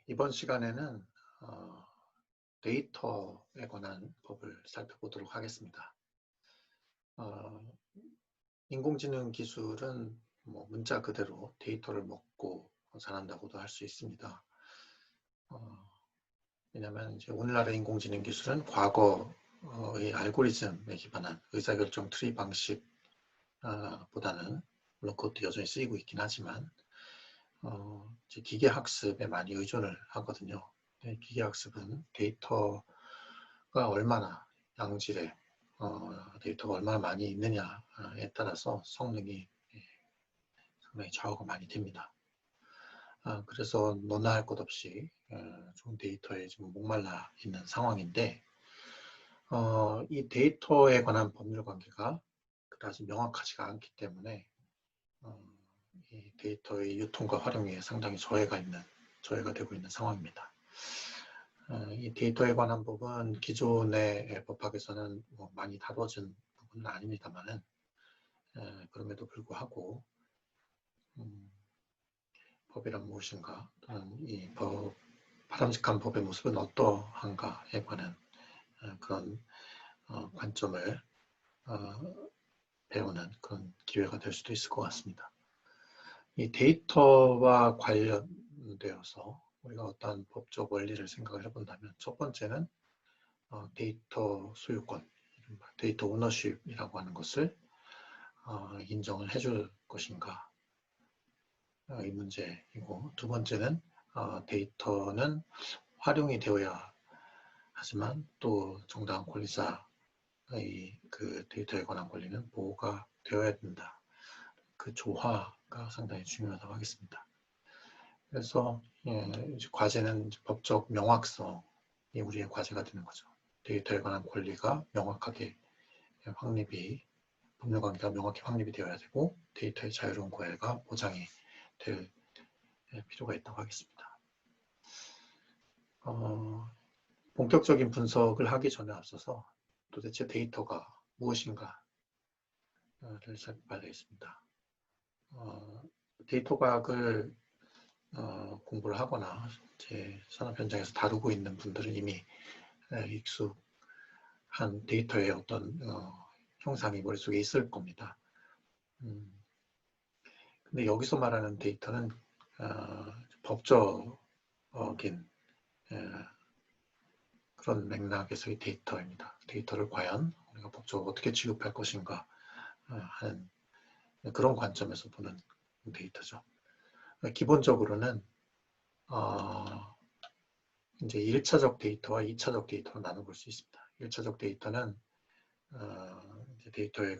이번 시간에는 데이터에 관한 법을 살펴보도록 하겠습니다. 인공지능 기술은 문자 그대로 데이터를 먹고 자란다고도 할 수 있습니다. 왜냐하면 이제 오늘날의 인공지능 기술은 과거의 알고리즘에 기반한 의사결정 트리 방식보다는 물론 그것도 여전히 쓰이고 있긴 하지만 이제 기계학습에 많이 의존을 하거든요. 기계학습은 데이터가 얼마나 양질의 데이터가 얼마나 많이 있느냐에 따라서 성능이 상당히 좌우가 많이 됩니다. 그래서 너나 할 것 없이 좋은 데이터에 지금 목말라 있는 상황인데 이 데이터에 관한 법률 관계가 그다지 명확하지가 않기 때문에 이 데이터의 유통과 활용에 상당히 저해가 되고 있는 상황입니다. 이 데이터에 관한 법은 기존의 법학에서는 많이 다뤄진 부분은 아닙니다만은 그럼에도 불구하고 법이란 무엇인가 또는 이 바람직한 법의 모습은 어떠한가에 관한 그런 관점을 배우는 그런 기회가 될 수도 있을 것 같습니다. 이 데이터와 관련되어서 우리가 어떠한 법적 원리를 생각을 해본다면 첫 번째는 데이터 소유권, 데이터 오너십이라고 하는 것을 인정을 해줄 것인가 이 문제이고, 두 번째는 데이터는 활용이 되어야 하지만 또 정당한 권리자의 그 데이터에 관한 권리는 보호가 되어야 된다. 그 조화가 상당히 중요하다고 하겠습니다. 그래서 이제 과제는 법적 명확성이 우리의 과제가 되는 거죠. 데이터에 관한 권리가 명확하게 법률 관계가 명확히 확립이 되어야 되고 데이터의 자유로운 거래가 보장이 될 필요가 있다고 하겠습니다. 본격적인 분석을 하기 전에 앞서서 도대체 데이터가 무엇인가를 살펴봐야 되겠습니다. 데이터 과학을 공부를 하거나 제 산업 현장에서 다루고 있는 분들은 이미 익숙한 데이터의 어떤 형상이 머릿속에 있을 겁니다. 근데 여기서 말하는 데이터는 법적인 그런 맥락에서의 데이터입니다. 데이터를 과연 우리가 법적으로 어떻게 취급할 것인가 하는 그런 관점에서 보는 데이터죠. 기본적으로는 이제 1차적 데이터와 2차적 데이터로 나눠볼 수 있습니다. 1차적 데이터는 이제 데이터에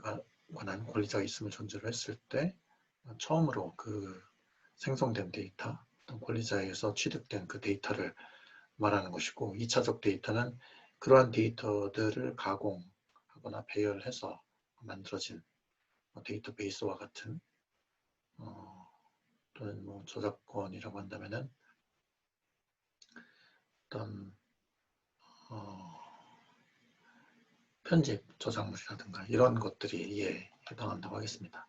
관한 권리자가 있음을 전제로 했을 때 처음으로 그 생성된 데이터, 권리자에서 취득된 그 데이터를 말하는 것이고, 2차적 데이터는 그러한 데이터들을 가공하거나 배열해서 만들어진 데이터베이스와 같은 또는 저작권이라고 한다면은 어떤 편집, 저작물이라든가 이런 것들이 이에 해당한다고 하겠습니다.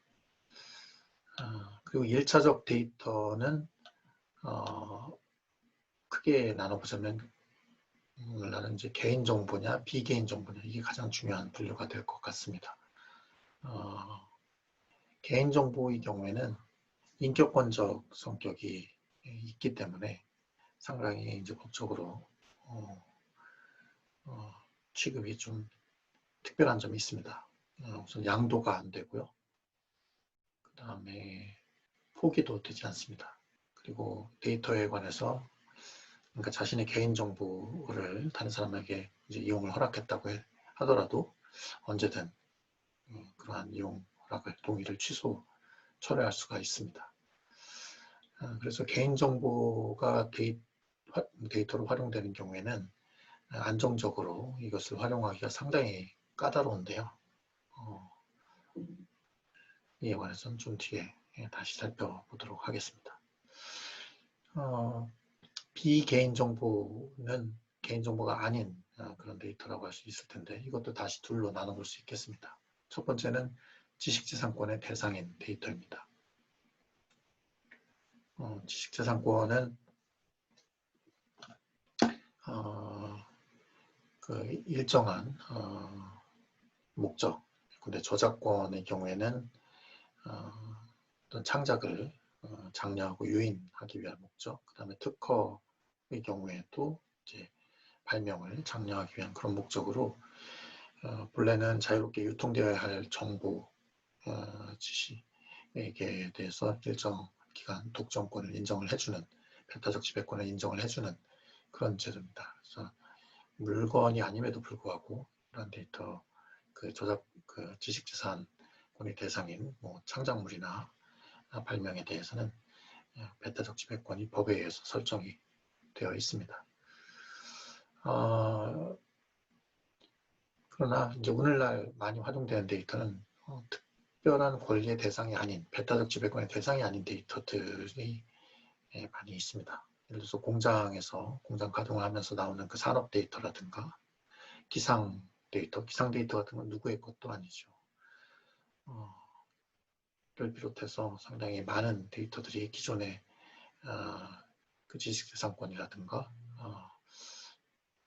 그리고 1차적 데이터는 크게 나눠보자면 나는 이제 개인정보냐 비개인정보냐 이게 가장 중요한 분류가 될 것 같습니다. 개인정보의 경우에는 인격권적 성격이 있기 때문에 상당히 이제 법적으로 취급이 좀 특별한 점이 있습니다. 우선 양도가 안 되고요. 그 다음에 포기도 되지 않습니다. 그리고 데이터에 관해서 그러니까 자신의 개인정보를 다른 사람에게 이제 이용을 허락했다고 하더라도 언제든 그러한 이용 허락을 동의를 철회할 수가 있습니다. 그래서 개인정보가 데이터로 활용되는 경우에는 안정적으로 이것을 활용하기가 상당히 까다로운데요. 이에 관해서는 좀 뒤에 다시 살펴보도록 하겠습니다. 비개인정보는 개인정보가 아닌 그런 데이터라고 할 수 있을 텐데 이것도 다시 둘로 나눠볼 수 있겠습니다. 첫 번째는 지식재산권의 대상인 데이터입니다. 지식재산권은 그 일정한 목적. 근데 저작권의 경우에는 어떤 창작을 장려하고 유인하기 위한 목적. 그 다음에 특허의 경우에도 이제 발명을 장려하기 위한 그런 목적으로 본래는 자유롭게 유통되어야 할 정보 지시에게 대해서 일정 기간 독점권을 인정을 해주는, 배타적 지배권을 인정을 해주는 그런 제도입니다. 그래서 물건이 아님에도 불구하고 이런 데이터, 그 지식재산권의 대상인 뭐 창작물이나 발명에 대해서는 배타적 지배권이 법에 의해서 설정이 되어 있습니다. 그러나 이제 오늘날 많이 활용되는 데이터는 특별한 권리의 대상이 아닌, 배타적 지배권의 대상이 아닌 데이터들이 많이 있습니다. 예를 들어서 공장에서 공장 가동을 하면서 나오는 그 산업 데이터라든가 기상 데이터 같은 건 누구의 것도 아니죠. 를 비롯해서 상당히 많은 데이터들이 기존의 그 지식재산권이라든가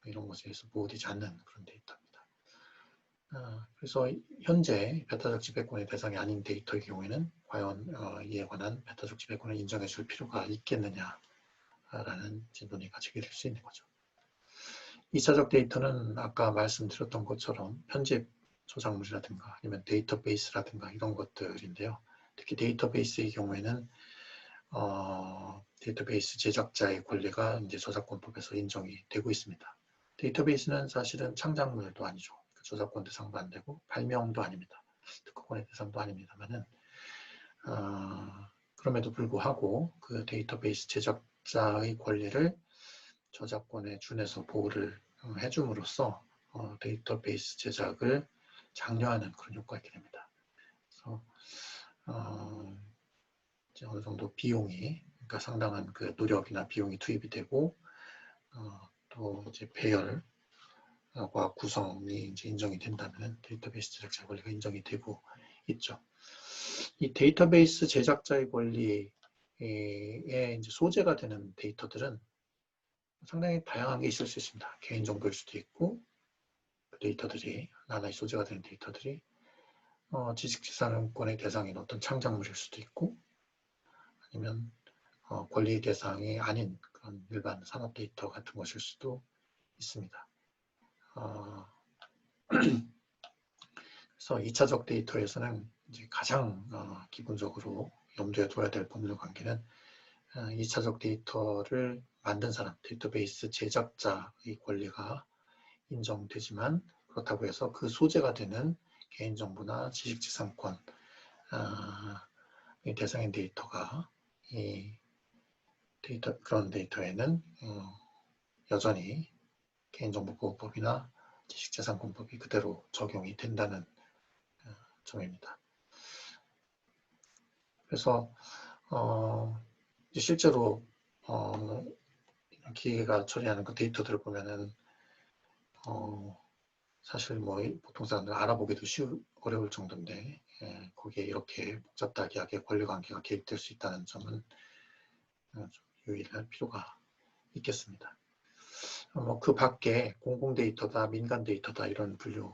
이런 것에 의해서 보호되지 않는 그런 데이터입니다. 그래서 현재 배타적 지배권의 대상이 아닌 데이터의 경우에는 과연 이에 관한 배타적 지배권을 인정해 줄 필요가 있겠느냐라는 논의가 제기될 수 있는 거죠. 2차적 데이터는 아까 말씀드렸던 것처럼 편집 저작물이라든가 아니면 데이터베이스라든가 이런 것들인데요. 특히 데이터베이스의 경우에는 데이터베이스 제작자의 권리가 이제 저작권법에서 인정이 되고 있습니다. 데이터베이스는 사실은 창작물도 아니죠. 저작권 대상도 안 되고 발명도 아닙니다. 특허권의 대상도 아닙니다만은 그럼에도 불구하고 그 데이터베이스 제작자의 권리를 저작권에 준해서 보호를 해줌으로써 데이터베이스 제작을 장려하는 그런 효과가 있게 됩니다. 그래서 이제 어느 정도 비용이, 그러니까 상당한 그 노력이나 비용이 투입이 되고 또 이제 배열과 구성이 이제 인정이 된다면 데이터베이스 제작자 권리가 인정이 되고 있죠. 이 데이터베이스 제작자의 권리에 이제 소재가 되는 데이터들은 상당히 다양한 게 있을 수 있습니다. 개인정보일 수도 있고, 그 데이터들이, 하나의 소재가 되는 데이터들이 지식재산권의 대상인 어떤 창작물일 수도 있고, 아니면 권리 대상이 아닌 그런 일반 산업 데이터 같은 것일 수도 있습니다. 그래서 2차적 데이터에서는 이제 가장 기본적으로 염두에 둬야 될 법률 관계는 2차적 데이터를 만든 사람, 데이터베이스 제작자의 권리가 인정되지만 그렇다고 해서 그 소재가 되는 개인정보나 지식재산권 대상인 데이터가 그런 데이터에는 여전히 개인정보보호법이나 지식재산권법이 그대로 적용이 된다는 점입니다. 그래서 실제로 기계가 처리하는 그 데이터들을 보면은 사실 뭐 보통 사람들 알아보기도 어려울 정도인데 거기에 이렇게 복잡하게 권리관계가 개입될 수 있다는 점은 좀 유의할 필요가 있겠습니다. 그 밖에 공공 데이터다, 민간 데이터다 이런 분류도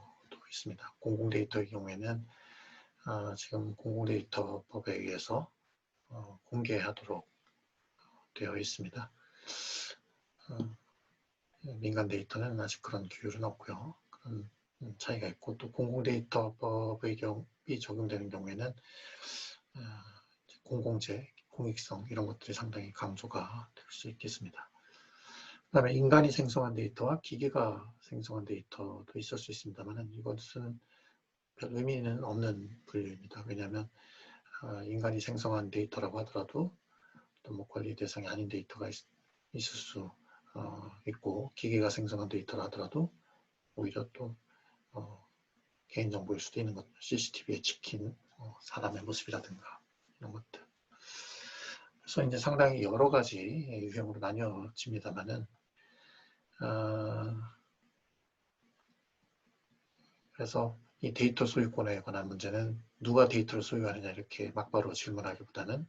있습니다. 공공 데이터의 경우에는 지금 공공데이터법에 의해서 공개하도록 되어 있습니다. 민간 데이터는 아직 그런 규율은 없고요. 그런 차이가 있고 또 공공데이터법의 경우이 적용되는 경우에는 공공재, 공익성 이런 것들이 상당히 강조가 될 수 있겠습니다. 그 다음에 인간이 생성한 데이터와 기계가 생성한 데이터도 있을 수 있습니다만 이것은 별 의미는 없는 분류입니다. 왜냐하면 인간이 생성한 데이터라고 하더라도 또 뭐 권리 대상이 아닌 데이터가 있을 수 있고 기계가 생성한 데이터라 하더라도 오히려 또 개인정보일 수도 있는 것, CCTV에 찍힌 사람의 모습이라든가 이런 것들. 그래서 이제 상당히 여러 가지 유형으로 나뉘어집니다만은 그래서 이 데이터 소유권에 관한 문제는 누가 데이터를 소유하느냐 이렇게 막바로 질문하기보다는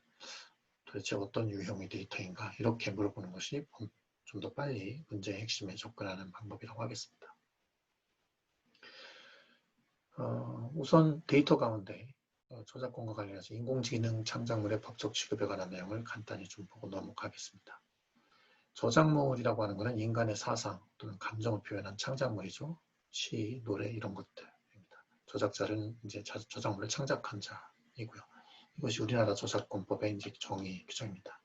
도대체 어떤 유형의 데이터인가 이렇게 물어보는 것이 좀 더 빨리 문제의 핵심에 접근하는 방법이라고 하겠습니다. 우선 데이터 가운데 저작권과 관련해서 인공지능 창작물의 법적 취급에 관한 내용을 간단히 좀 보고 넘어가겠습니다. 저작물이라고 하는 것은 인간의 사상 또는 감정을 표현한 창작물이죠. 시, 노래 이런 것들입니다. 저작자는 이제 저작물을 창작한 자이고요. 이것이 우리나라 저작권법의 이제 정의 규정입니다.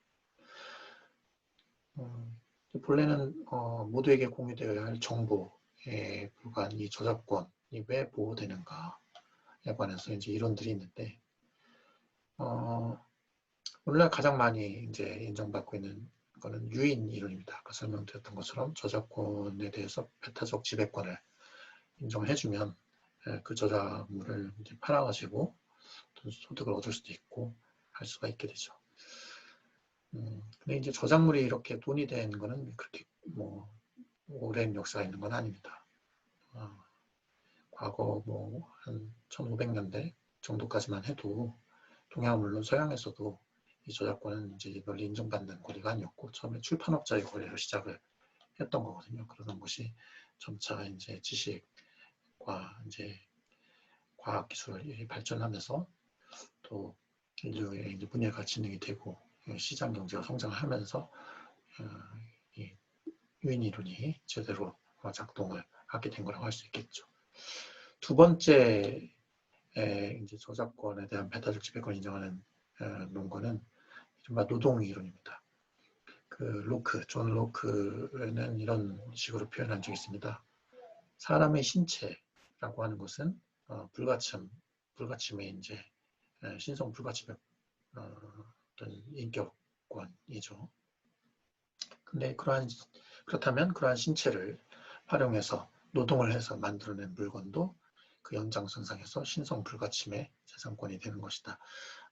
본래는 모두에게 공유되어야 할 정보에 불과한 이 저작권이 왜 보호되는가에 관해서 이제 이론들이 있는데, 오늘날 가장 많이 이제 인정받고 있는 거는 유인 이론입니다. 아까 설명드렸던 것처럼 저작권에 대해서 배타적 지배권을 인정해주면 그 저작물을 이제 팔아가지고 소득을 얻을 수도 있고 할 수가 있게 되죠. 근데 이제 저작물이 이렇게 돈이 된 거는 그렇게 뭐 오랜 역사가 있는 건 아닙니다. 과거 뭐 한 1500년대 정도까지만 해도 동양은 물론 서양에서도 이 저작권은 이제 널리 인정받는 권리가 아니었고 처음에 출판업자의 권리로 시작을 했던 거거든요. 그러던 것이 점차 이제 지식과 이제 과학기술이 발전하면서 또 인류의 이제 문예가 진행이 되고 시장 경제가 성장하면서 이 유인 이론이 제대로 작동을 하게 된 거라고 할 수 있겠죠. 두 번째 이제 저작권에 대한 배타적 지배권 인정하는 논거는 이른바 노동 이론입니다. 존 로크는 이런 식으로 표현한 적이 있습니다. 사람의 신체라고 하는 것은 불가침의 이제 신성 불가침의 어떤 인격권이죠. 근데 그렇다면 그러한 신체를 활용해서 노동을 해서 만들어낸 물건도 그 연장선상에서 신성 불가침의 재산권이 되는 것이다.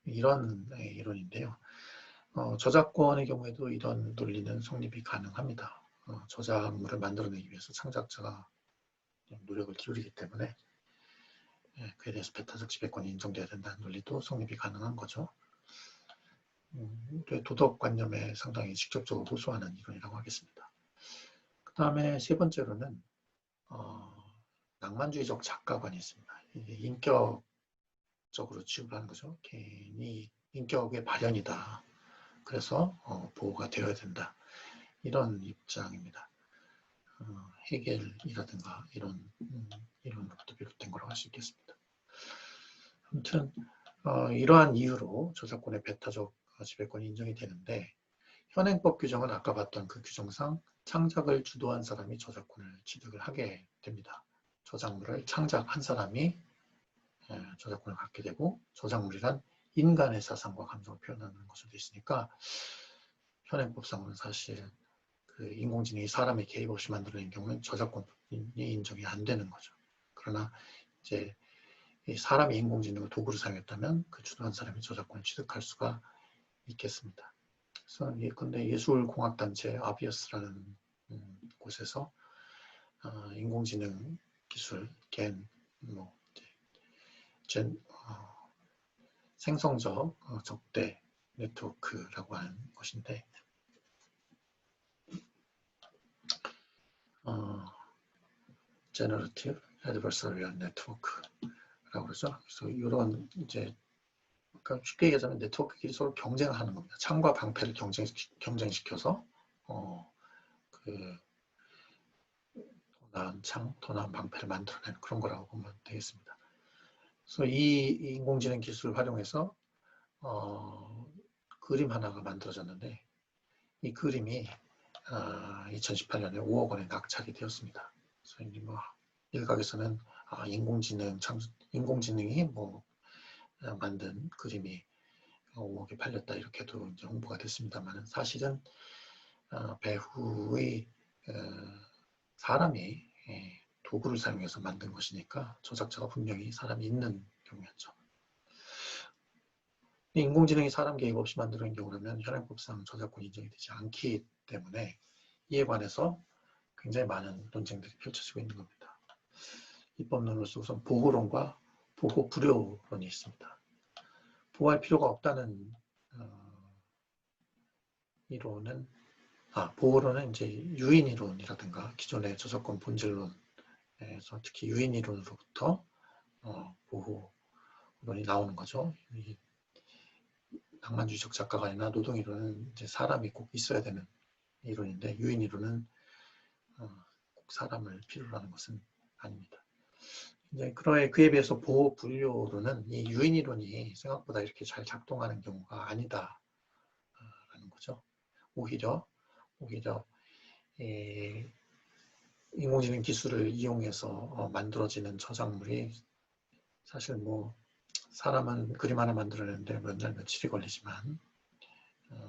이런 이론인데요. 저작권의 경우에도 이런 논리는 성립이 가능합니다. 저작물을 만들어내기 위해서 창작자가 노력을 기울이기 때문에 그에 대해서 배타적 지배권이 인정돼야 된다는 논리도 성립이 가능한 거죠. 도덕관념에 상당히 직접적으로 호소하는 이론이라고 하겠습니다. 그 다음에 세 번째로는 낭만주의적 작가관이 있습니다. 인격적으로 취급하는 거죠. 개인이 인격의 발현이다. 그래서 보호가 되어야 된다. 이런 입장입니다. 헤겔이라든가 이론부터 비롯된 거라고 할 수 있겠습니다. 아무튼 이러한 이유로 저작권의 배타적 지배권이 인정이 되는데 현행법 규정은 아까 봤던 그 규정상 창작을 주도한 사람이 저작권을 취득을 하게 됩니다. 저작물을 창작한 사람이 저작권을 갖게 되고 저작물이란 인간의 사상과 감정을 표현하는 것으로 되어 있으니까 현행법상으로는 사실 그 인공지능이 사람의 개입 없이 만들어낸 경우는 저작권이 인정이 안 되는 거죠. 그러나 이제 사람이 인공지능을 도구로 사용했다면 그 주도한 사람이 저작권을 취득할 수가 있겠습니다. 그래서 근데 예술공학단체 아비어스라는 곳에서 인공지능 기술, 생성적 적대 네트워크라고 하는 것인데 Generative Adversarial Network라고 그러죠. 그래서 이런 이제 그러니까 쉽게 얘기하자면 네트워크끼리 서로 경쟁하는 겁니다. 창과 방패를 경쟁시켜서 그 더 나은 창, 더 나은 방패를 만들어내는 그런 거라고 보면 되겠습니다. 그래서 이 인공지능 기술을 활용해서 그림 하나가 만들어졌는데 이 그림이 2018년에 5억 원에 낙찰이 되었습니다. 그래서 이제 뭐 일각에서는 인공지능이 뭐 만든 그림이 5억에 팔렸다 이렇게도 이제 홍보가 됐습니다만 사실은 배후의 사람이 도구를 사용해서 만든 것이니까 저작자가 분명히 사람이 있는 경우였죠. 인공지능이 사람 개입 없이 만드는 경우라면 현행법상 저작권 인정이 되지 않기 때문에 이에 관해서 굉장히 많은 논쟁들이 펼쳐지고 있는 겁니다. 입법론으로서 우선 보호론과 보호 불효론이 있습니다. 보호할 필요가 없다는 이론은 보호론은 이제 유인 이론이라든가 기존의 저작권 본질론에서 특히 유인 이론으로부터 보호론이 나오는 거죠. 이 낭만주의적 작가가 아니라 노동이론은 이제 사람이 꼭 있어야 되는 이론인데 유인이론은 꼭 사람을 필요로 하는 것은 아닙니다. 이제 그에 비해서 보호 분류론은 이 유인이론이 생각보다 이렇게 잘 작동하는 경우가 아니다라는 거죠. 오히려 인공지능 기술을 이용해서 만들어지는 저작물이 사실 뭐 사람은 그림 하나 만들어내는데 몇 날 며칠이 걸리지만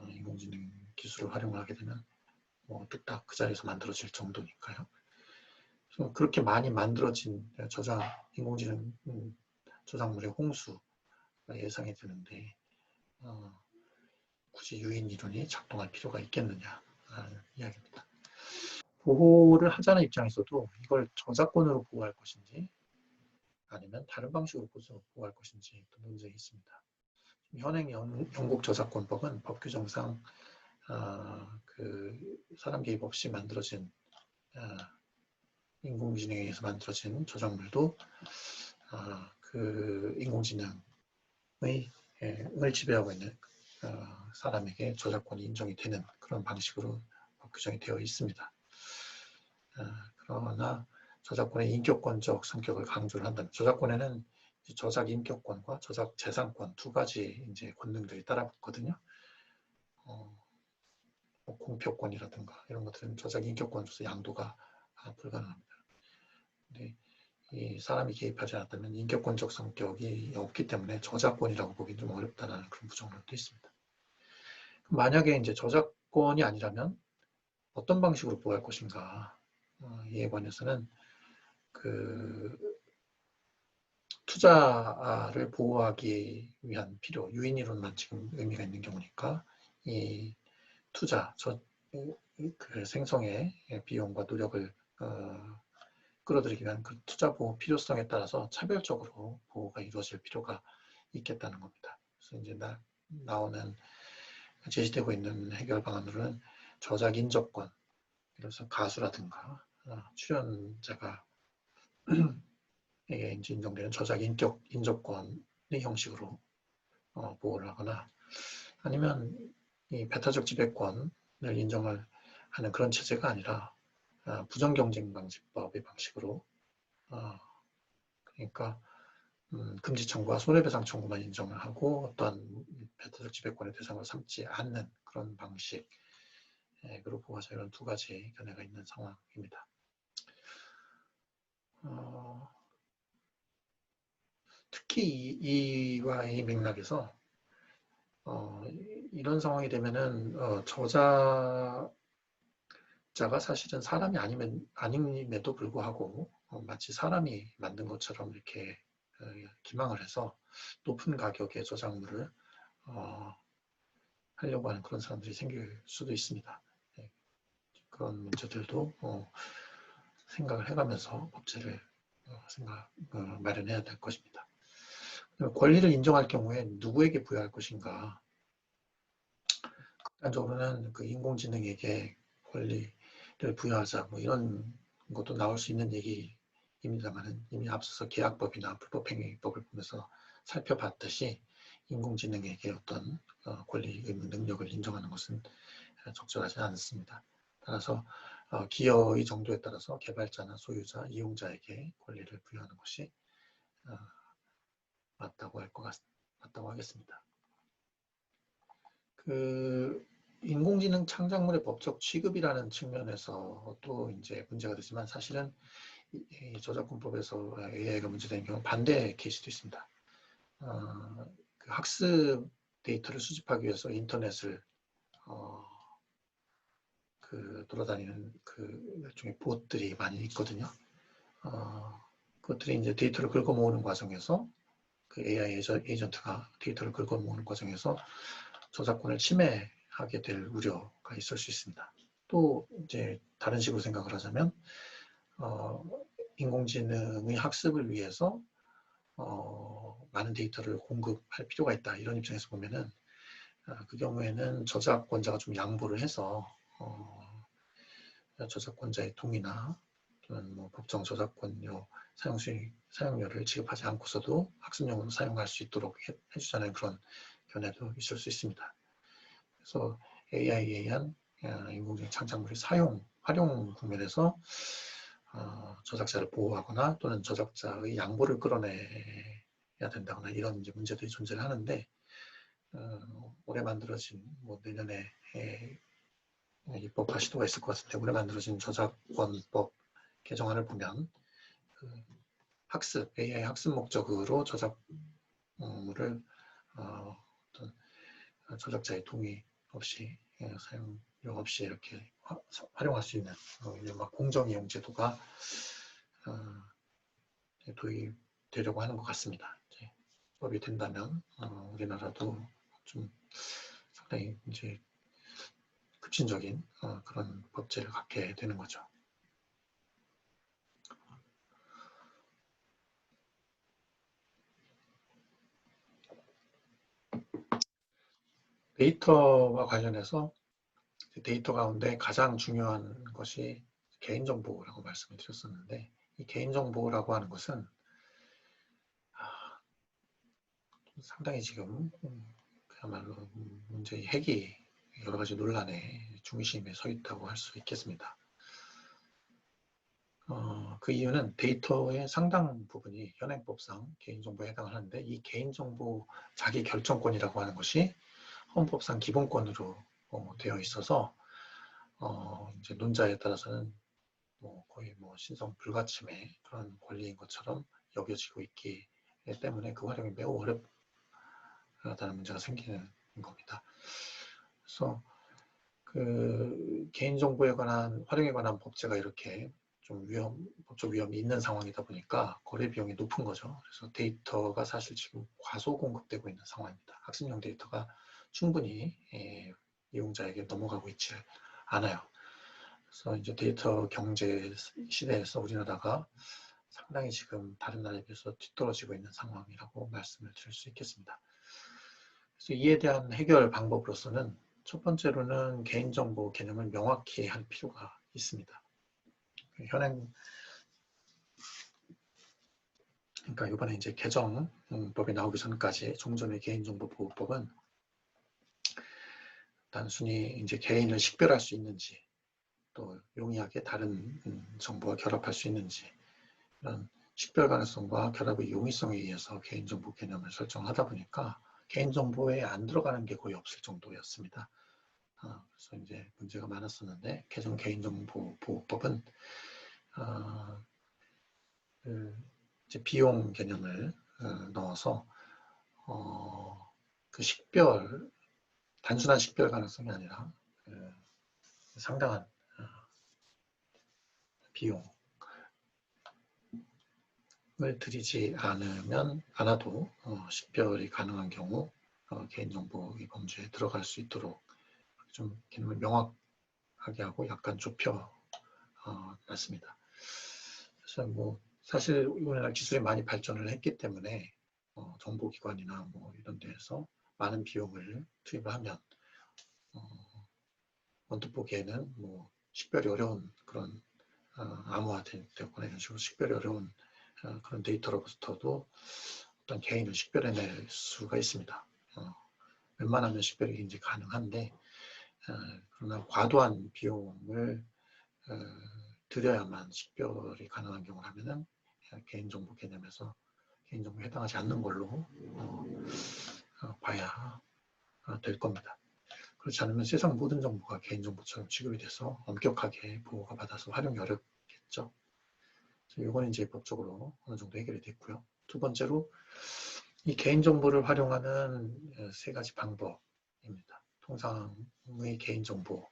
인공지능 기술을 활용하게 되면 뭐 뚝딱 그 자리에서 만들어질 정도니까요. 그래서 그렇게 많이 만들어진 인공지능 저작물의 홍수가 예상이 되는데 굳이 유인 이론이 작동할 필요가 있겠느냐라는 이야기입니다. 보호를 하자는 입장에서도 이걸 저작권으로 보호할 것인지 아니면 다른 방식으로 보호할 것인지 또 논쟁이 있습니다. 현행 영국 저작권법은 법 규정상 그 사람 개입 없이 만들어진 인공지능에 의해서 만들어진 저작물도 그 인공지능을 지배하고 있는 사람에게 저작권이 인정이 되는 그런 방식으로 법 규정이 되어 있습니다. 그러나 저작권의 인격권적 성격을 강조를 한다면 저작권에는 저작 인격권과 저작 재산권 두 가지 이제 권능들이 따라붙거든요. 공표권이라든가 이런 것들은 저작 인격권으로서 양도가 불가능합니다. 근데 이 사람이 개입하지 않았다면 인격권적 성격이 없기 때문에 저작권이라고 보기는 좀 어렵다는 그런 부정론도 있습니다. 만약에 이제 저작권이 아니라면 어떤 방식으로 보호할 것인가 이에 관해서는 그 투자를 보호하기 위한 필요, 유인이론만 지금 의미가 있는 경우니까 이 투자, 그 생성의 비용과 노력을 끌어들이기 위한 그 투자 보호 필요성에 따라서 차별적으로 보호가 이루어질 필요가 있겠다는 겁니다. 그래서 이제 나오는 제시되고 있는 해결 방안으로는 저작 인적권, 그래서 가수라든가 출연자가 이게 이제 인정되는 저작 인적권의 형식으로 보호를 하거나 아니면 이 배타적 지배권을 인정을 하는 그런 체제가 아니라 부정경쟁방지법의 방식으로 그러니까 금지 청구와 손해배상 청구만 인정을 하고 어떠한 배타적 지배권의 대상을 삼지 않는 그런 방식으로 보호하자 이런 두 가지 견해가 있는 상황입니다. 특히 이와의 맥락에서 이런 상황이 되면은 저자가 사실은 사람이 아님에도 불구하고 마치 사람이 만든 것처럼 이렇게 기망을 해서 높은 가격의 저작물을 하려고 하는 그런 사람들이 생길 수도 있습니다. 그런 문제들도 생각을 해가면서 법제를 마련해야 될 것입니다. 권리를 인정할 경우에 누구에게 부여할 것인가? 극단적으로는 그 인공지능에게 권리를 부여하자 뭐 이런 것도 나올 수 있는 얘기입니다만 이미 앞서서 계약법이나 불법행위법을 보면서 살펴봤듯이 인공지능에게 어떤 권리 의무 능력을 인정하는 것은 적절하지 않습니다. 따라서 기여의 정도에 따라서 개발자나 소유자, 이용자에게 권리를 부여하는 것이 맞다고 하겠습니다. 그 인공지능 창작물의 법적 취급이라는 측면에서 또 이제 문제가 되지만 사실은 이 저작권법에서 AI가 문제되는 경우 반대 케이스도 있습니다. 그 학습 데이터를 수집하기 위해서 인터넷을 돌아다니는 그 일종의 봇들이 많이 있거든요. 그것들이 이제 데이터를 긁어 모으는 과정에서 그 AI 에이전트가 데이터를 긁어 모으는 과정에서 저작권을 침해하게 될 우려가 있을 수 있습니다. 또 이제 다른 식으로 생각을 하자면 인공지능의 학습을 위해서 많은 데이터를 공급할 필요가 있다 이런 입장에서 보면은 그 경우에는 저작권자가 좀 양보를 해서 저작권자의 동의나 또는 뭐 법정 저작권료 사용료를 지급하지 않고서도 학습용으로 사용할 수 있도록 해주자는 그런 견해도 있을 수 있습니다. 그래서 AI에 의한 인공지능 창작물의 활용 국면에서 저작자를 보호하거나 또는 저작자의 양보를 끌어내야 된다거나 이런 이제 문제들이 존재를 하는데 올해 만들어진 뭐 내년에 입법화 시도가 있을 것 같은데 올해 만들어진 저작권법 개정안을 보면 AI 학습 목적으로 저작물을 어떤 저작자의 동의 없이 사용료 없이 이렇게 활용할 수 있는 이른바 공정이용 제도가 도입되려고 하는 것 같습니다. 이제 법이 된다면 우리나라도 좀 상당히 이제 급진적인 그런 법제를 갖게 되는 거죠. 데이터와 관련해서 데이터 가운데 가장 중요한 것이 개인정보라고 말씀을 드렸었는데 이 개인정보라고 하는 것은 상당히 지금 그야말로 문제의 핵이 여러 가지 논란의 중심에 서 있다고 할 수 있겠습니다. 그 이유는 데이터의 상당 부분이 현행법상 개인정보에 해당을 하는데 이 개인정보 자기 결정권이라고 하는 것이 헌법상 기본권으로 되어 있어서 이제 논자에 따라서는 거의 신성 불가침의 그런 권리인 것처럼 여겨지고 있기 때문에 그 활용이 매우 어렵다는 문제가 생기는 겁니다. 그래서 그 개인정보에 관한 활용에 관한 법제가 이렇게 좀 법적 위험이 있는 상황이다 보니까 거래 비용이 높은 거죠. 그래서 데이터가 사실 지금 과소 공급되고 있는 상황입니다. 학습용 데이터가 충분히 이용자에게 넘어가고 있지 않아요. 그래서 이제 데이터 경제 시대에서 우리나라가 상당히 지금 다른 나라에 비해서 뒤떨어지고 있는 상황이라고 말씀을 드릴 수 있겠습니다. 그래서 이에 대한 해결 방법으로서는 첫 번째로는 개인정보 개념을 명확히 할 필요가 있습니다. 그러니까 이번에 이제 개정법이 나오기 전까지 종전의 개인정보보호법은 단순히 이제 개인을 식별할 수 있는지 또 용이하게 다른 정보와 결합할 수 있는지 이런 식별 가능성과 결합의 용이성에 의해서 개인정보 개념을 설정하다 보니까 개인정보에 안 들어가는 게 거의 없을 정도였습니다. 그래서 이제 문제가 많았었는데 개정 개인정보보호법은 이제 비용 개념을 넣어서 그 단순한 식별 가능성이 아니라 상당한 비용을 들이지 않아도 식별이 가능한 경우 개인정보의 범죄에 들어갈 수 있도록 좀 개념을 명확하게 하고 약간 좁혀 놨습니다. 그래서 사실 우리나라 기술이 많이 발전을 했기 때문에 정보기관이나 이런 데에서 많은 비용을 투입을 하면 언뜻 보기에는 식별이 어려운 그런 암호화되거나 이런 식으로 식별이 어려운 그런 데이터로부터도 어떤 개인을 식별해낼 수가 있습니다. 웬만하면 식별이 이제 가능한데 그러나 과도한 비용을 들여야만 식별이 가능한 경우라면은 개인정보 개념에서 개인정보에 해당하지 않는 걸로 봐야 될 겁니다. 그렇지 않으면 세상 모든 정보가 개인정보처럼 취급이 돼서 엄격하게 보호가 받아서 활용이 어렵겠죠. 이건 이제 법적으로 어느 정도 해결이 됐고요. 두 번째로 이 개인정보를 활용하는 세 가지 방법입니다. 통상의 개인정보로서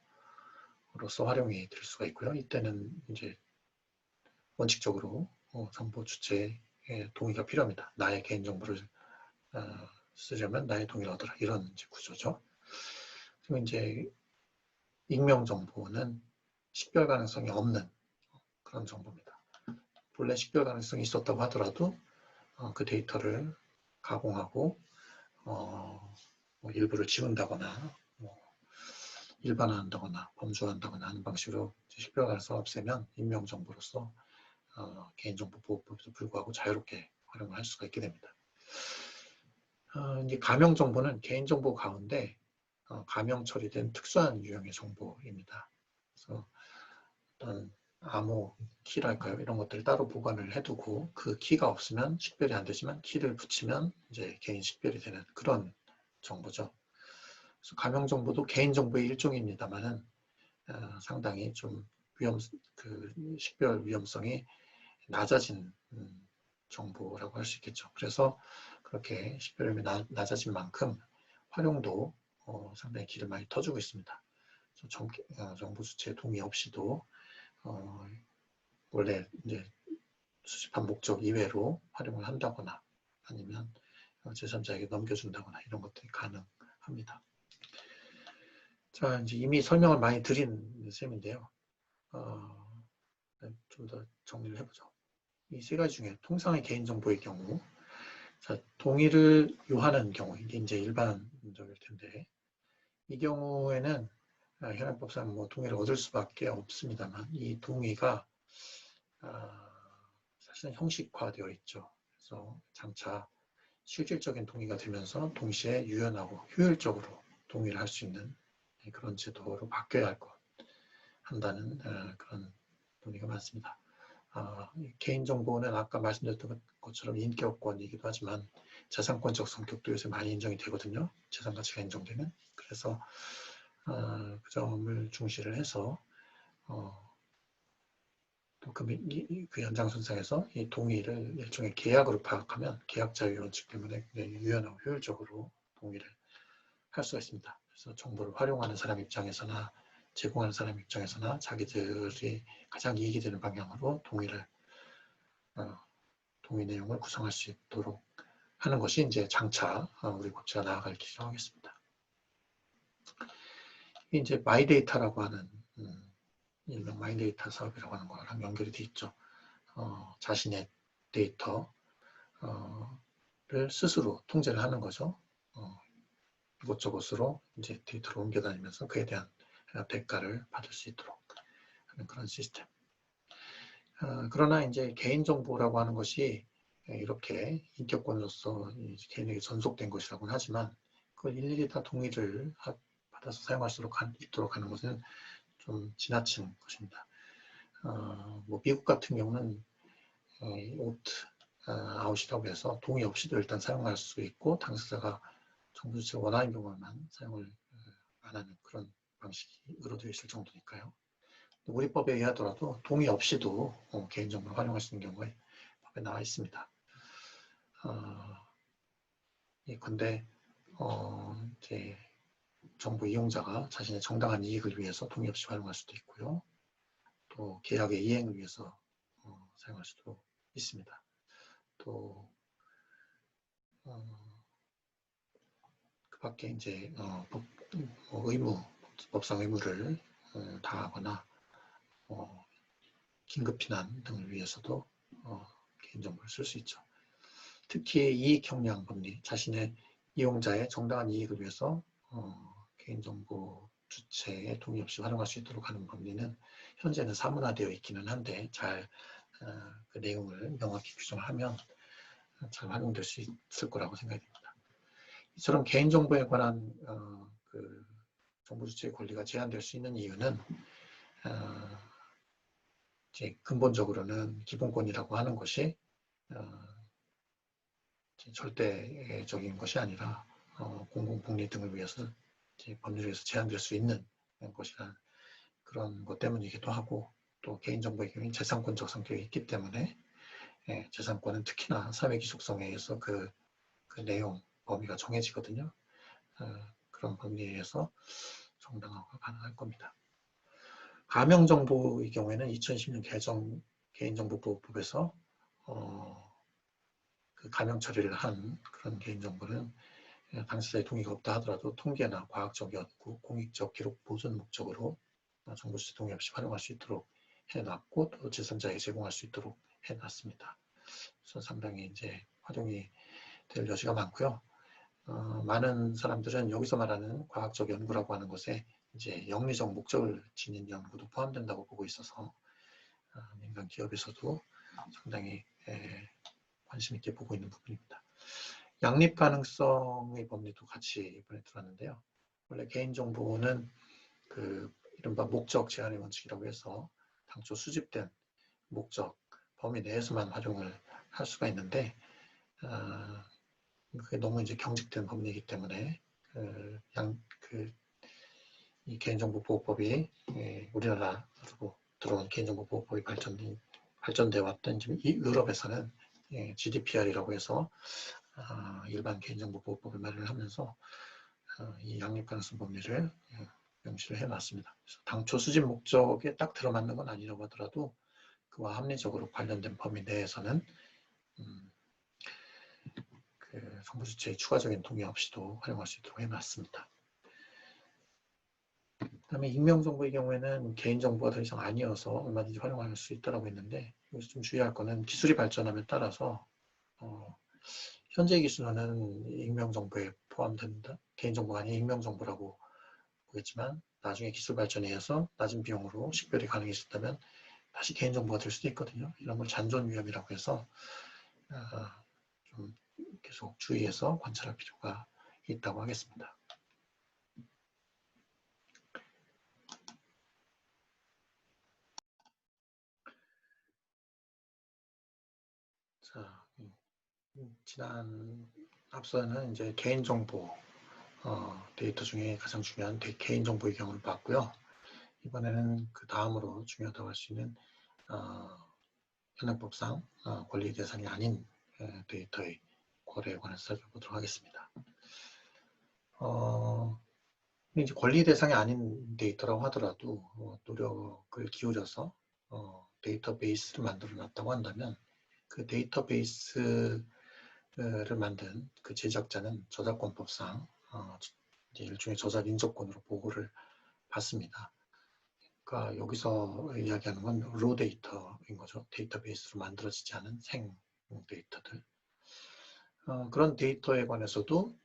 활용이 될 수가 있고요. 이때는 이제 원칙적으로 정보 주체의 동의가 필요합니다. 나의 개인정보를 쓰려면 나의 동의를 얻어라. 이런 이제 구조죠. 그리고 이제 익명정보는 식별 가능성이 없는 그런 정보입니다. 본래 식별 가능성이 있었다고 하더라도 그 데이터를 가공하고 일부를 지운다거나 일반화한다거나 범주화한다거나 하는 방식으로 식별 가능성을 없애면 익명정보로서 개인정보보호법에도 불구하고 자유롭게 활용을 할 수가 있게 됩니다. 이제 가명 정보는 개인정보 가운데 가명 처리된 특수한 유형의 정보입니다. 그래서 어떤 암호 키랄까요? 이런 것들을 따로 보관을 해두고 그 키가 없으면 식별이 안 되지만 키를 붙이면 이제 개인 식별이 되는 그런 정보죠. 그래서 가명 정보도 개인 정보의 일종입니다만은 상당히 좀 식별 위험성이 낮아진 정보라고 할 수 있겠죠. 그래서 그렇게 식별력이 낮아진 만큼 활용도 상당히 길을 많이 터주고 있습니다. 정보 주체의 동의 없이도 원래 이제 수집한 목적 이외로 활용을 한다거나 아니면 제3자에게 넘겨준다거나 이런 것들이 가능합니다. 자, 이제 이미 설명을 많이 드린 셈인데요. 좀 더 정리를 해보죠. 이 세 가지 중에 통상의 개인정보의 경우, 자, 동의를 요하는 경우, 이게 이제 일반적일 텐데, 이 경우에는 현행법상 뭐 동의를 얻을 수밖에 없습니다만, 이 동의가 사실은 형식화되어 있죠. 그래서 장차 실질적인 동의가 되면서 동시에 유연하고 효율적으로 동의를 할 수 있는 그런 제도로 바뀌어야 할 것 한다는 그런 논의가 많습니다. 개인정보는 아까 말씀드렸던 것처럼 인격권이기도 하지만 재산권적 성격도 요새 많이 인정이 되거든요. 재산가치가 인정되는. 그래서 그 점을 중시를 해서 또 그 연장선상에서 이 동의를 일종의 계약으로 파악하면 계약 자유 원칙 때문에 유연하고 효율적으로 동의를 할 수가 있습니다. 그래서 정보를 활용하는 사람 입장에서나 제공하는 사람 입장에서나 자기들이 가장 이익이 되는 방향으로 동의 내용을 구성할 수 있도록 하는 것이 이제 장차 우리 법제가 나아갈 길이라고 하겠습니다. 이제 마이데이터라고 하는 일명 마이데이터 사업이라고 하는 거랑 연결이 돼 있죠. 자신의 데이터를 스스로 통제를 하는 거죠. 이곳저곳으로 이제 데이터를 옮겨 다니면서 그에 대한 대가를 받을 수 있도록 하는 그런 시스템. 그러나 이제 개인정보라고 하는 것이 이렇게 인격권으로서 개인에게 전속된 것이라고는 하지만 그걸 일일이 다 동의를 받아서 사용할 수 있도록 하는 것은 좀 지나친 것입니다. 뭐 미국 같은 경우는 옵트 아웃이라고 해서 동의 없이도 일단 사용할 수 있고 당사자가 정부 주체가 원하는 경우만 사용을 안 하는 그런 방식이 의도되어 있을 정도니까요. 우리 법에 의하더라도 동의 없이도 개인정보를 활용할 수 있는 경우가 법에 나와 있습니다. 예컨대 이제 정보 이용자가 자신의 정당한 이익을 위해서 동의 없이 활용할 수도 있고요. 또 계약의 이행을 위해서 사용할 수도 있습니다. 또 그 밖에 이제 법상 의무를 다하거나 긴급피난 등을 위해서도 개인정보를 쓸 수 있죠. 특히 이익형량 법리, 자신의 이용자의 정당한 이익을 위해서 개인정보 주체의 동의 없이 활용할 수 있도록 하는 법리는 현재는 사문화되어 있기는 한데 잘 그 내용을 명확히 규정하면 잘 활용될 수 있을 거라고 생각이 됩니다. 이처럼 개인정보에 관한 그 정보 주체의 권리가 제한될 수 있는 이유는 이제 근본적으로는 기본권이라고 하는 것이 절대적인 것이 아니라 공공복리 등을 위해서 법률에서 제한될 수 있는 것이라는 그런 것 때문이기도 하고 또 개인정보의 경우에 재산권적 성격이 있기 때문에 재산권은 특히나 사회기속성에 의해서 그 내용, 범위가 정해지거든요. 그런 법리에 의해서 정당화가 가능할 겁니다. 가명정보의 경우에는 2010년 개정 개인정보보호법에서 그 가명 처리를 한 그런 개인정보는 당사자의 동의가 없다 하더라도 통계나 과학적 연구, 공익적 기록 보존 목적으로 정보 주체 동의 없이 활용할 수 있도록 해놨고 또 제3자에게 제공할 수 있도록 해놨습니다. 그래서 상당히 이제 활용이 될 여지가 많고요. 많은 사람들은 여기서 말하는 과학적 연구라고 하는 것에 이제 영리적 목적을 지닌 연구도 포함된다고 보고 있어서 민간 기업에서도 상당히 관심 있게 보고 있는 부분입니다. 양립 가능성의 법리도 같이 이번에 들었는데요. 원래 개인정보는 그 이른바 목적 제한의 원칙이라고 해서 당초 수집된 목적 범위 내에서만 활용을 할 수가 있는데 그게 너무 이제 경직된 법리이기 때문에 이 개인정보보호법이 우리나라로 들어온 개인정보보호법이 발전되어 왔던 유럽에서는 GDPR이라고 해서 일반 개인정보보호법을 마련을 하면서 이 양립가능성 법리를 명시를 해놨습니다. 그래서 당초 수집 목적에 딱 들어맞는 건 아니라고 하더라도 그와 합리적으로 관련된 범위 내에서는 그 정부 주체의 추가적인 동의 없이도 활용할 수 있도록 해놨습니다. 그다음에 익명정보의 경우에는 개인정보가 더 이상 아니어서 얼마든지 활용할 수 있다고 했는데 여기서 좀 주의할 거는 기술이 발전함에 따라서 현재 기술은 익명정보에 포함된다. 개인정보가 아닌 익명정보라고 보겠지만 나중에 기술 발전에 의해서 낮은 비용으로 식별이 가능해졌다면 다시 개인정보가 될 수도 있거든요. 이런 걸 잔존 위험이라고 해서 좀 계속 주의해서 관찰할 필요가 있다고 하겠습니다. 자, 앞서는 이제 개인정보 데이터 중에 가장 중요한 개인정보의 경우를 봤고요. 이번에는 그 다음으로 중요하다고 할 수 있는 현행법상 권리 대상이 아닌 데이터의 거래에 관해서 살펴보도록 하겠습니다. 이제 권리 대상이 아닌 데이터라고 하더라도 노력을 기울여서 데이터베이스를 만들어 놨다고 한다면 그 데이터베이스를 만든 그 제작자는 저작권법상 일종의 저작 인접권으로 보호를 받습니다. 그러니까 여기서 이야기하는 건 로 데이터인 거죠. 데이터베이스로 만들어지지 않은 생 데이터들. 그런 데이터에 관해서도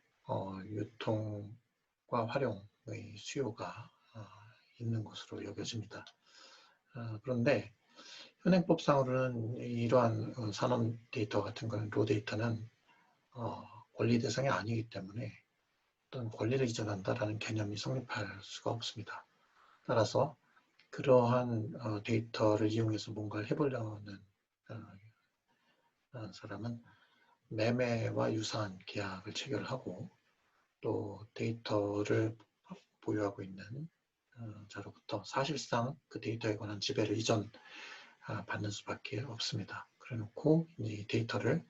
유통과 활용의 수요가 있는 것으로 여겨집니다. 그런데 현행법상으로는 이러한 산업 데이터 같은 거는 로 데이터는 권리 대상이 아니기 때문에 어떤 권리를 이전한다라는 개념이 성립할 수가 없습니다. 따라서 그러한 데이터를 이용해서 뭔가를 해보려는 사람은 매매와 유사한 계약을 체결하고 또 데이터를 보유하고 있는 자로부터 사실상 그 데이터에 관한 지배를 받는 수밖에 없습니다. 그래놓고 이 데이터를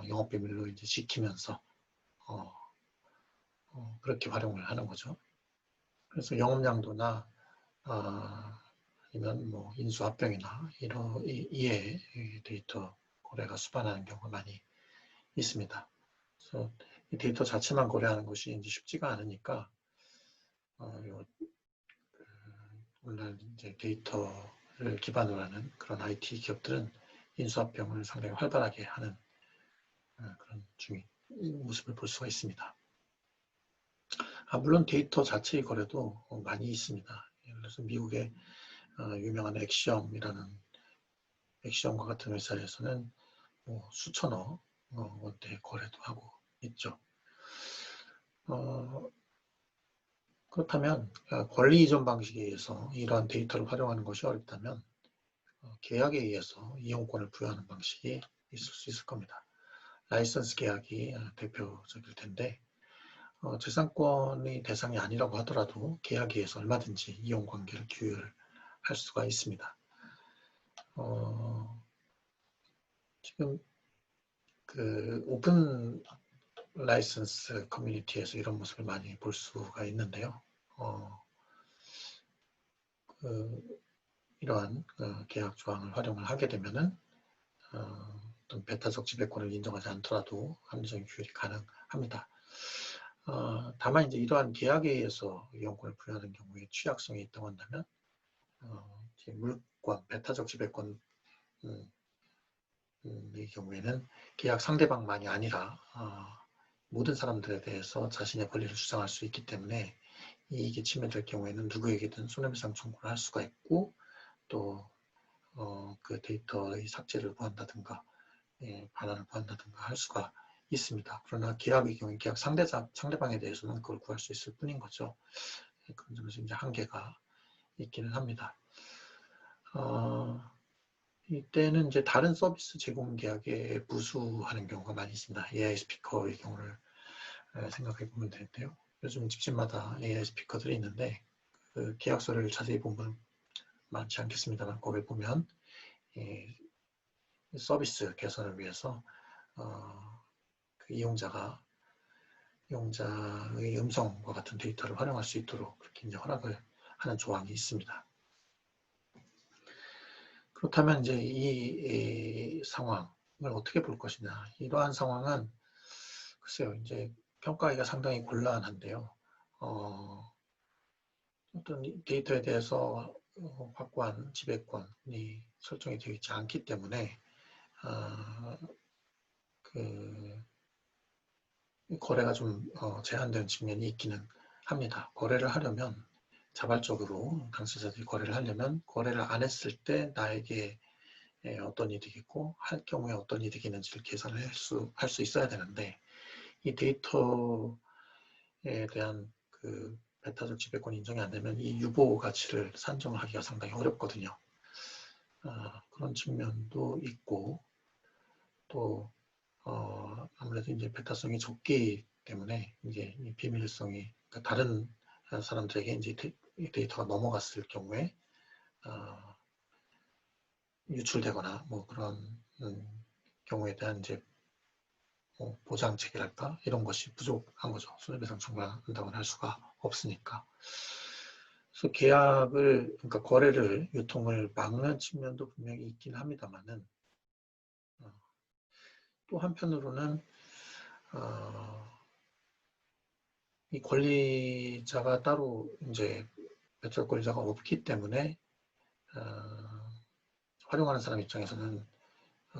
영업비밀로 이제 지키면서 그렇게 활용을 하는 거죠. 그래서 영업양도나 아니면 뭐 인수합병이나 이에 데이터 거래가 수반하는 경우가 많이 있습니다. 그래서 이 데이터 자체만 거래하는 것이 이제 쉽지가 않으니까 오늘날 이제 데이터를 기반으로 하는 그런 IT 기업들은 인수합병을 상당히 활발하게 하는 그런 모습을 볼 수가 있습니다. 물론 데이터 자체의 거래도 많이 있습니다. 예를 들어서 미국의 유명한 엑시엄과 같은 회사에서는 뭐 수천억 원대 거래도 하고 있죠. 그렇다면 권리 이전 방식에 의해서 이러한 데이터를 활용하는 것이 어렵다면 계약에 의해서 이용권을 부여하는 방식이 있을 수 있을 겁니다. 라이선스 계약이 대표적일 텐데 재산권의 대상이 아니라고 하더라도 계약에 의해서 얼마든지 이용관계를 규율할 수가 있습니다. 지금 그 오픈 라이선스 커뮤니티에서 이런 모습을 많이 볼 수가 있는데요. 이러한 계약 조항을 활용을 하게 되면은 어떤 배타적 지배권을 인정하지 않더라도 합리적인 규율이 가능합니다. 다만 이제 이러한 계약에 의해서 이용권을 부여하는 경우에 취약성이 있다고 한다면 물권, 배타적 지배권의 경우에는 계약 상대방만이 아니라 모든 사람들에 대해서 자신의 권리를 주장할 수 있기 때문에 이익이 침해될 경우에는 누구에게든 손해배상 청구를 할 수가 있고 또 그 데이터의 삭제를 구한다든가 반환을 구한다든가 할 수가 있습니다. 그러나 계약의 경우에 계약 상대방에 대해서는 그걸 구할 수 있을 뿐인 거죠. 그런 점에서 이제 한계가 있기는 합니다. 이때는 이제 다른 서비스 제공 계약에 부수하는 경우가 많이 있습니다. AI 스피커의 경우를 생각해 보면 되는데요. 요즘 집집마다 AI 스피커들이 있는데 그 계약서를 자세히 보면 많지 않겠습니다만 거기에 보면 서비스 개선을 위해서 그 이용자의 음성과 같은 데이터를 활용할 수 있도록 그렇게 이제 허락을 하는 조항이 있습니다. 그렇다면 이제 이 상황을 어떻게 볼 것이냐. 이러한 상황은 글쎄요, 이제 평가하기가 상당히 곤란한데요. 어떤 데이터에 대해서 확고한 지배권이 설정이 되어 있지 않기 때문에 그 거래가 좀 제한되는 측면이 있기는 합니다. 거래를 하려면 자발적으로 당사자들이 거래를 하려면 거래를 안 했을 때 나에게 어떤 이득이 있고 할 경우에 어떤 이득이 있는지를 계산을 할 수 있어야 되는데 이 데이터에 대한 그 배타적 지배권 인정이 안 되면 이 유보 가치를 산정하기가 상당히 어렵거든요. 그런 측면도 있고 또 아무래도 이제 배타성이 적기 때문에 이제 이 비밀성이 그러니까 다른 사람들에게 이제 데이터가 넘어갔을 경우에 유출되거나 뭐 그런 경우에 대한 이제 보장 체계랄까 이런 것이 부족한 거죠. 손해배상 청구한다고는 할 수가 없으니까. 그래서 계약을 그러니까 거래를 유통을 막는 측면도 분명히 있긴 합니다만은 또 한편으로는 이 권리자가 따로 이제 배tal 권리자가 없기 때문에 활용하는 사람 입장에서는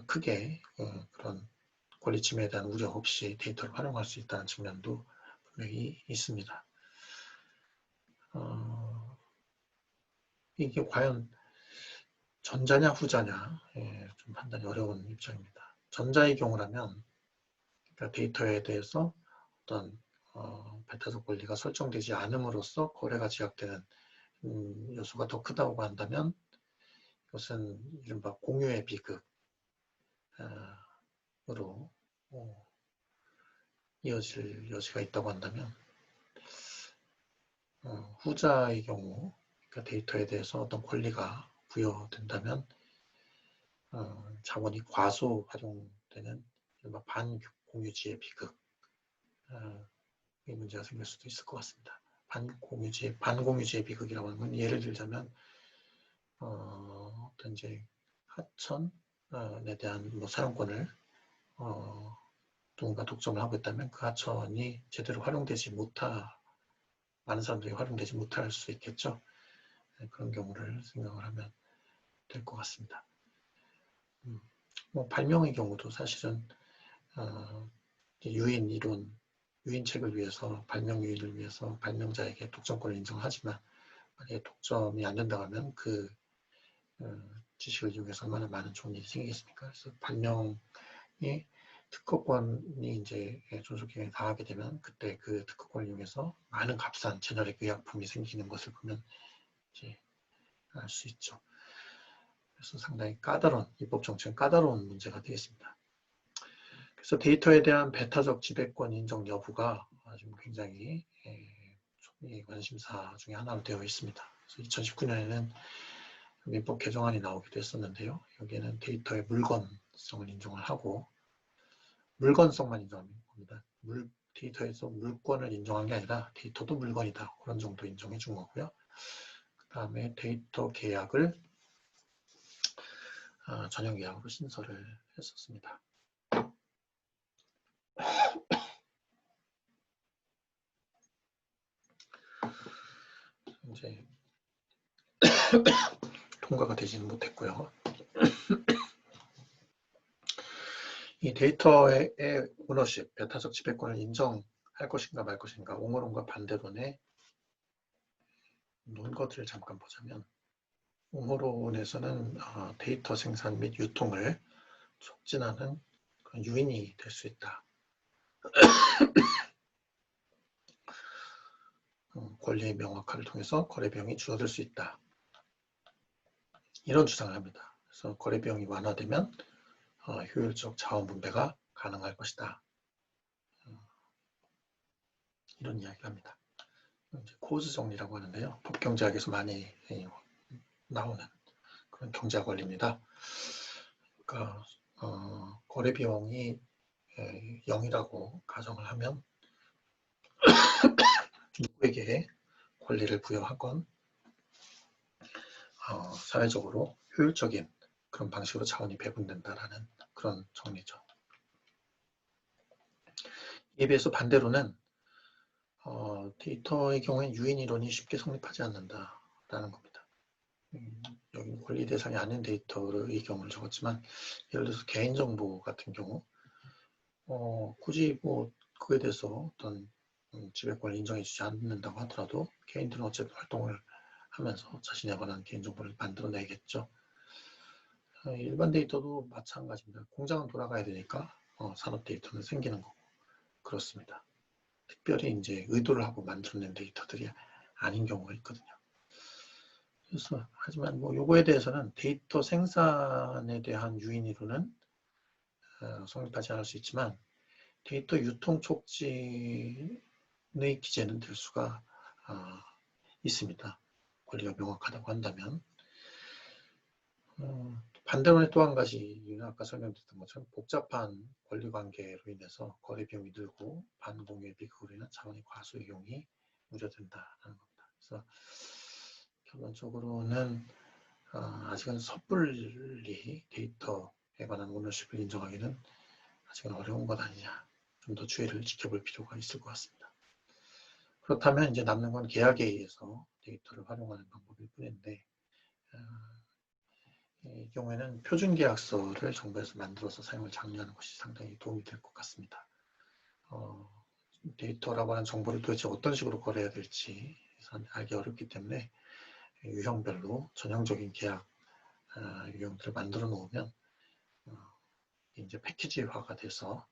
크게 그런 권리 침해에 대한 우려 없이 데이터를 활용할 수 있다는 측면도 분명히 있습니다. 이게 과연 전자냐 후자냐 좀 판단이 어려운 입장입니다. 전자의 경우라면 그러니까 데이터에 대해서 어떤 배타적 권리가 설정되지 않음으로써 거래가 제약되는 요소가 더 크다고 한다면 이것은 이른바 공유의 비극으로 이어질 여지가 있다고 한다면 후자의 경우 그러니까 데이터에 대해서 어떤 권리가 부여된다면 자본이 과소 활용되는 이른바 반공유지의 비극 이 문제가 생길 수도 있을 것 같습니다. 반공유지의 비극이라고 하는 건 예를 들자면 어떤 이제 하천에 대한 뭐 사용권을 누군가 독점을 하고 있다면 그 하천이 제대로 활용되지 많은 사람들이 활용되지 못할 수 있겠죠. 그런 경우를 생각을 하면 될 것 같습니다. 뭐 발명의 경우도 사실은 유인책을 위해서 발명 유인을 위해서 발명자에게 독점권을 인정하지만 만약에 독점이 안 된다고 하면 그 지식을 이용해서 얼마나 많은 좋은 일이 생기겠습니까? 그래서 발명이 특허권이 이제 존속기간이 다하게 되면 그때 그 특허권을 이용해서 많은 값싼 제너릭 의약품이 생기는 것을 보면 이제 알 수 있죠. 그래서 상당히 입법 정책은 까다로운 문제가 되겠습니다. 그래서 데이터에 대한 배타적 지배권 인정 여부가 지금 굉장히 관심사 중에 하나로 되어 있습니다. 그래서 2019년에는 민법 개정안이 나오기도 했었는데요. 여기에는 데이터의 물건성을 인정을 하고 물건성만 인정하는 겁니다. 데이터에서 물건을 인정한 게 아니라 데이터도 물건이다. 그런 정도 인정해 준 거고요. 그 다음에 데이터 계약을 전용 계약으로 신설을 했었습니다. 이제 통과가 되지는 못했고요. 이 데이터의 오너십, 배타적 지배권을 인정할 것인가 말 것인가 옹호론과 반대론의 논거들을 잠깐 보자면 음호론에서는 데이터 생산 및 유통을 촉진하는 그런 유인이 될 수 있다. 권리의 명확화를 통해서 거래 비용이 줄어들 수 있다. 이런 주장을 합니다. 그래서 거래 비용이 완화되면 효율적 자원 분배가 가능할 것이다. 이런 이야기를 합니다. 코즈 정리라고 하는데요. 법경제학에서 많이 나오는 그런 경제학 원리입니다. 그러니까 거래 비용이 0이라고 가정을 하면 누구에게 권리를 부여하건 사회적으로 효율적인 그런 방식으로 자원이 배분된다라는 그런 정리죠. 이에 비해서 반대로는 데이터의 경우에 유인 이론이 쉽게 성립하지 않는다라는 겁니다. 여기 권리 대상이 아닌 데이터의 경우를 적었지만 예를 들어서 개인정보 같은 경우 굳이 뭐 그에 대해서 어떤 지배권을 인정해주지 않는다고 하더라도 개인들은 어쨌든 활동을 하면서 자신에 관한 개인정보를 만들어내겠죠. 일반 데이터도 마찬가지입니다. 공장은 돌아가야 되니까 산업 데이터는 생기는 거고 그렇습니다. 특별히 이제 의도를 하고 만들어낸 데이터들이 아닌 경우가 있거든요. 그래서 하지만 뭐 요거에 대해서는 데이터 생산에 대한 유인이론은 성립하지 않을 수 있지만 데이터 유통 촉진의 기재는 될 수가 있습니다. 권리가 명확하다고 한다면. 반대로는 또 한 가지 아까 설명드렸던 것처럼 복잡한 권리관계로 인해서 거래 비용이 늘고 반공유의 비극으로 인한 자원의 과소 이용이 우려된다는 겁니다. 그래서 결론적으로는 아직은 섣불리 데이터에 관한 오너십을 인정하기는 아직은 어려운 것 아니냐. 좀 더 주의를 지켜볼 필요가 있을 것 같습니다. 그렇다면 이제 남는 건 계약에 의해서 데이터를 활용하는 방법일 뿐인데 이 경우에는 표준계약서를 정부에서 만들어서 사용을 장려하는 것이 상당히 도움이 될 것 같습니다. 데이터라고 하는 정보를 도대체 어떤 식으로 거래해야 될지 알기 어렵기 때문에 유형별로 전형적인 계약 유형들을 만들어 놓으면 이제 패키지화가 돼서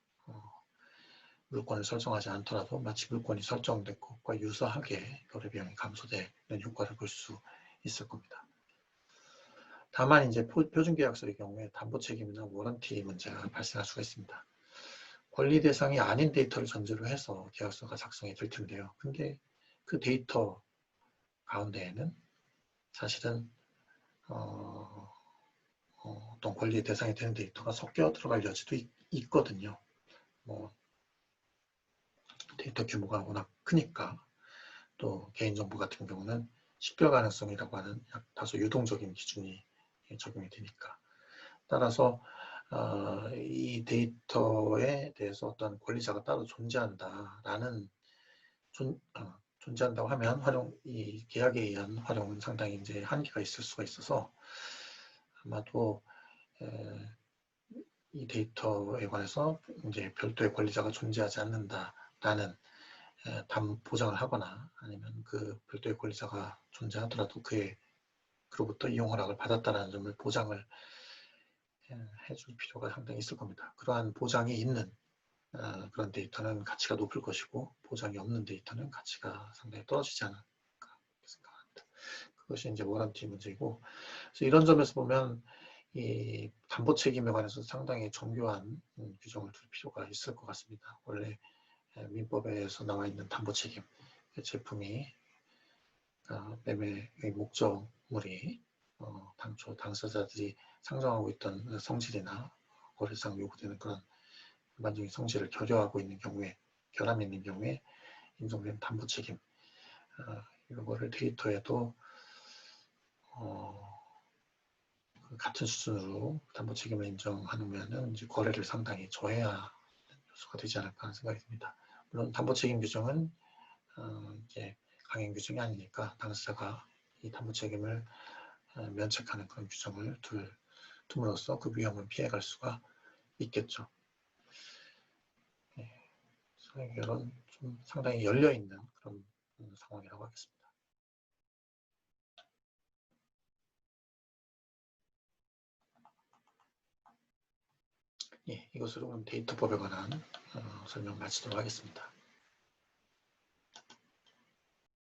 물건을 설정하지 않더라도 마치 물건이 설정된 것과 유사하게 거래 비용이 감소되는 효과를 볼 수 있을 겁니다. 다만 이제 표준계약서의 경우에 담보 책임이나 워런티 문제가 발생할 수가 있습니다. 권리 대상이 아닌 데이터를 전제로 해서 계약서가 작성이 될 텐데요. 근데 그 데이터 가운데에는 사실은 어떤 권리 대상이 되는 데이터가 섞여 들어갈 여지도 있거든요. 뭐 데이터 규모가 워낙 크니까 또 개인정보 같은 경우는 식별 가능성이라고 하는 다소 유동적인 기준이 적용이 되니까 따라서 이 데이터에 대해서 어떤 권리자가 따로 존재한다라는 존재한다고 하면 이 계약에 의한 활용은 상당히 이제 한계가 있을 수가 있어서 아마도 이 데이터에 관해서 이제 별도의 권리자가 존재하지 않는다라는 보장을 하거나 아니면 그 별도의 권리자가 존재하더라도 그로부터 이용 허락을 받았다는 점을 보장을 해줄 필요가 상당히 있을 겁니다. 그러한 보장이 있는 그런 데이터는 가치가 높을 것이고 보장이 없는 데이터는 가치가 상당히 떨어지지 않을까 생각합니다. 그것이 이제 워런티 문제이고 그래서 이런 점에서 보면 이 담보 책임에 관해서 상당히 정교한 규정을 둘 필요가 있을 것 같습니다. 원래 민법에서 나와 있는 담보 책임 제품이 매매의 목적물이 당초 당사자들이 상정하고 있던 성질이나 거래상 요구되는 그런 일반적인 성질을 결여하고 있는 경우에 결함이 있는 경우에 인정된 담보 책임 이거를 데이터에도 같은 수준으로 담보 책임을 인정하면 이제 거래를 상당히 저해하는 요소가 되지 않을까 하는 생각이 듭니다. 물론 담보 책임 규정은 이제 강행 규정이 아니니까 당사자가 이 담보 책임을 면책하는 그런 규정을 둠으로써 그 위험을 피해갈 수가 있겠죠. 이런 좀 상당히 열려있는 그런 상황이라고 하겠습니다. 예, 이것으로 데이터법에 관한 설명 마치도록 하겠습니다.